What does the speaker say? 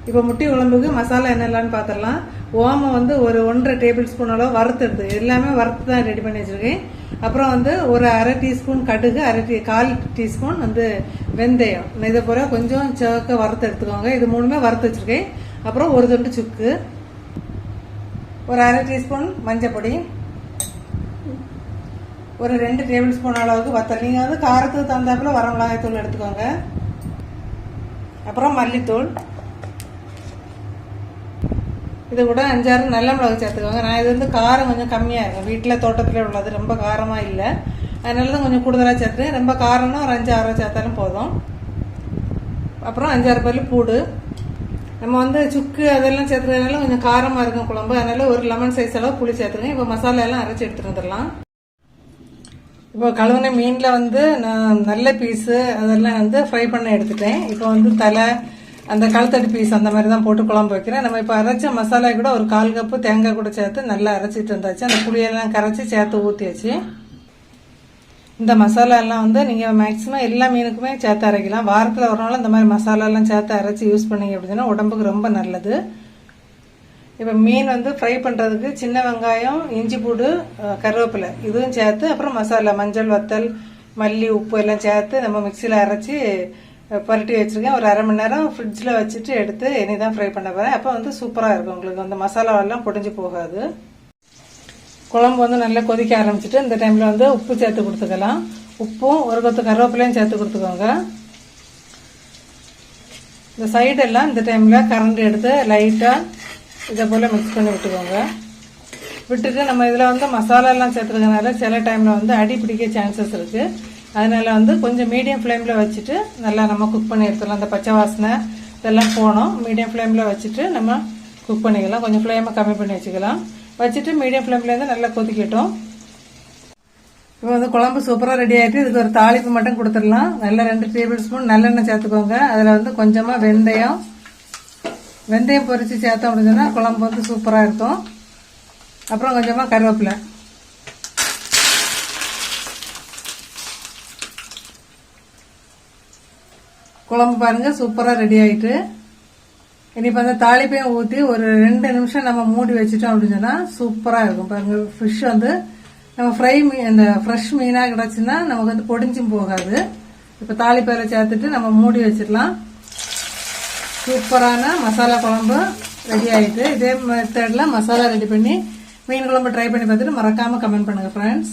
இப்போ முட்டை குழம்புக்கு மசாலா என்னெல்லாம்னு பார்த்துடலாம். ஓமம் வந்து ஒரு 1.5 டேபிள் ஸ்பூன் அளவு வறுத்துடுது, எல்லாமே வறுத்து தான் ரெடி பண்ணி வச்சிருக்கேன். அப்புறம் வந்து ஒரு 1/2 டீஸ்பூன் கடுகு, 1/4 டீஸ்பூன் வந்து வெந்தயம், இதை போல கொஞ்சம் சிவக்க வறுத்து எடுத்துக்கோங்க. இது மூணுமே வறுத்து வச்சிருக்கேன். அப்புறம் ஒரு துண்டு சுக்கு, ஒரு 1/2 டீஸ்பூன் மஞ்சள் பொடி, ஒரு 2 டேபிள் ஸ்பூன் அளவுக்கு வத்தல். நீங்கள் வந்து காரத்துக்கு தகுந்தாப்புல வர மிளகாய் தூள் எடுத்துக்கோங்க. அப்புறம் மல்லித்தூள், இது கூட 5-6 நல்ல மிளகு சேர்த்துக்கோங்க. நான் இது வந்து காரம் கொஞ்சம் கம்மியாக இருக்கும், வீட்டில் தோட்டத்தில் உள்ளது, ரொம்ப காரமாக இல்லை, அதனால தான் கொஞ்சம் கூடுதலாக சேர்த்துறேன். ரொம்ப காரம்னா ஒரு 5-6 சேர்த்தாலும் போதும். அப்புறம் 5-6 பல்லு பூடு. நம்ம வந்து சுக்கு அதெல்லாம் சேர்த்துறதுனால கொஞ்சம் காரமாக இருக்கும் குழம்பு, அதனால ஒரு லெமன் சைஸ் அளவு புளி சேர்த்துக்கேன். இப்போ மசாலா எல்லாம் அரைச்சி எடுத்துட்டு வந்துடலாம். இப்போ கழுவுன மீனில் வந்து நான் நல்ல பீஸு அதெல்லாம் வந்து ஃப்ரை பண்ண எடுத்துட்டேன். இப்போ வந்து தலை, அந்த கழுத்தடி பீஸ் அந்த மாதிரி தான் போட்டு குழம்பு வைக்கிறேன். நம்ம இப்போ அரைச்ச மசாலா கூட ஒரு 1/4 கப்பு தேங்காய் கூட சேர்த்து நல்லா அரைச்சிட்டு இருந்தாச்சு. அந்த புளியெல்லாம் கரைச்சி சேர்த்து ஊற்றியாச்சு. இந்த மசாலா எல்லாம் வந்து நீங்கள் மேக்ஸிமம் எல்லா மீனுக்குமே சேர்த்து அரைக்கலாம். வாரத்தில் ஒரு நாள் இந்த மாதிரி மசாலாலாம் சேர்த்து அரைச்சி யூஸ் பண்ணிங்க அப்படின்னா உடம்புக்கு ரொம்ப நல்லது. இப்போ மீன் வந்து ஃப்ரை பண்ணுறதுக்கு சின்ன வெங்காயம், இஞ்சி பூடு, கருவேப்பிலை இதுவும் சேர்த்து, அப்புறம் மசாலா மஞ்சள், வத்தல், மல்லி, உப்பு எல்லாம் சேர்த்து நம்ம மிக்சியில் அரைச்சி பரட்டி வச்சுருக்கேன். ஒரு 1/2 மணி நேரம் ஃப்ரிட்ஜில் வச்சுட்டு எடுத்து இனி தான் ஃப்ரை பண்ண போகிறேன். அப்போ வந்து சூப்பராக இருக்கும், உங்களுக்கு அந்த மசாலாவெல்லாம் பொடிஞ்சு போகாது. குழம்பு வந்து நல்லா கொதிக்க ஆரம்பிச்சிட்டு இந்த டைமில் வந்து உப்பு சேர்த்து கொடுத்துக்கலாம். உப்பும் ஒரு கொத்து கருவேப்பிலையும் சேர்த்து கொடுத்துக்கோங்க. இந்த சைடெல்லாம் இந்த டைமில் கரண்டி எடுத்து லைட்டாக இதை போல் மிக்ஸ் பண்ணி விட்டுக்கோங்க. விட்டுட்டு நம்ம இதில் வந்து மசாலாலாம் சேர்த்துக்கிறதுனால சில டைமில் வந்து அடி பிடிக்க சான்சஸ் இருக்குது. அதனால் வந்து கொஞ்சம் மீடியம் ஃப்ளேமில் வச்சுட்டு நல்லா நம்ம குக் பண்ணி எடுத்துடலாம். அந்த பச்சை வாசனை இதெல்லாம் போனோம். மீடியம் ஃப்ளேமில் வச்சுட்டு நம்ம குக் பண்ணிக்கலாம். கொஞ்சம் ஃப்ளேமை கம்மி பண்ணி வச்சுக்கலாம். வச்சுட்டு மீடியம் ஃப்ளேம்லேருந்து நல்லா கொதிக்கட்டும். இப்போ வந்து குழம்பு சூப்பராக ரெடி ஆகிட்டு இதுக்கு ஒரு தாளிப்பு மட்டும் கொடுத்துடலாம். நல்லா 2 டேபிள் ஸ்பூன் நல்லெண்ணெய் சேர்த்துக்கோங்க. அதில் வந்து கொஞ்சமாக வெந்தயம் பொரித்து சேர்த்தோம் அப்படின்னா குழம்பு வந்து சூப்பராக இருக்கும். அப்புறம் கொஞ்சமாக கருவேப்பிலை, குழம்பு பாருங்கள் சூப்பராக ரெடி ஆகிட்டு. இனி இப்போ அந்த தாளிப்பையும் ஊற்றி ஒரு 2 நிமிஷம் நம்ம மூடி வச்சுட்டோம் அப்படின்னு சொன்னால் சூப்பராக இருக்கும். பாருங்கள் ஃபிஷ் வந்து நம்ம இந்த ஃப்ரெஷ் மீனாக கிடச்சுன்னா நமக்கு வந்து பொடிஞ்சும் போகாது. இப்போ தாளிப்பையில் சேர்த்துட்டு நம்ம மூடி வச்சிடலாம். சூப்பரான மசாலா குழம்பு ரெடி ஆகிட்டு. இதே மெத்தடில் மசாலா ரெடி பண்ணி மீன் குழம்பு ட்ரை பண்ணி பார்த்துட்டு மறக்காமல் கமெண்ட் பண்ணுங்கள் ஃப்ரெண்ட்ஸ்.